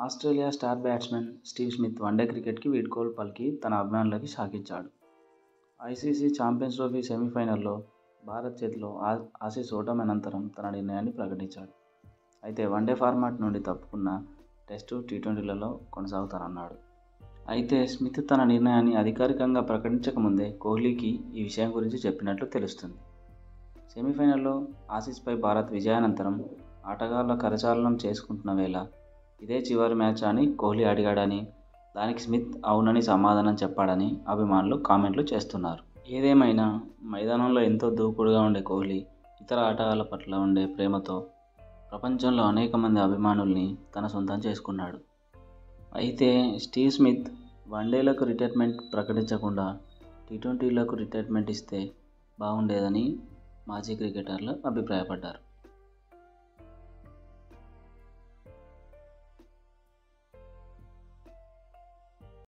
Australia star batsman Steve Smith one day క్రికెట్కి వీడ్కోలు పలికి తన అభిమానులకి షాక్ ఇచ్చాడు. ఐసీసీ ఛాంపియన్స్ ట్రోఫీ సెమీఫైనల్లో భారత్ చేతిలో ఆసీస్ ఓటమి అనంతరం తన నిర్ణయాన్ని ప్రకటించాడు. అయితే వన్డే ఫార్మాట్ నుండి తప్పుకున్న టెస్టు, టీ20లలో కొనసాగుతానన్నాడు. అయితే స్మిత్ తన నిర్ణయాన్ని అధికారికంగా ప్రకటించకముందే కోహ్లీకి ఈ విషయం గురించి చెప్పినట్లు తెలుస్తుంది. సెమీఫైనల్లో ఆసీస్పై భారత్ విజయానంతరం ఆటగాళ్ల కరచాలనం చేసుకుంటున్న వేళ ఇదే చివరి మ్యాచ్ అని కోహ్లీ అడిగాడని, దానికి స్మిత్ అవునని సమాధానం చెప్పాడని అభిమానులు కామెంట్లు చేస్తున్నారు. ఏదేమైనా మైదానంలో ఎంతో దూకుడుగా ఉండే కోహ్లీ ఇతర ఆటగాళ్ల పట్ల ఉండే ప్రేమతో ప్రపంచంలో అనేక మంది అభిమానుల్ని తన సొంతం చేసుకున్నాడు. అయితే స్టీవ్ స్మిత్ వన్డేలకు రిటైర్మెంట్ ప్రకటించకుండా టీ20లకు రిటైర్మెంట్ ఇస్తే బాగుండేదని మాజీ క్రికెటర్లు అభిప్రాయపడ్డారు.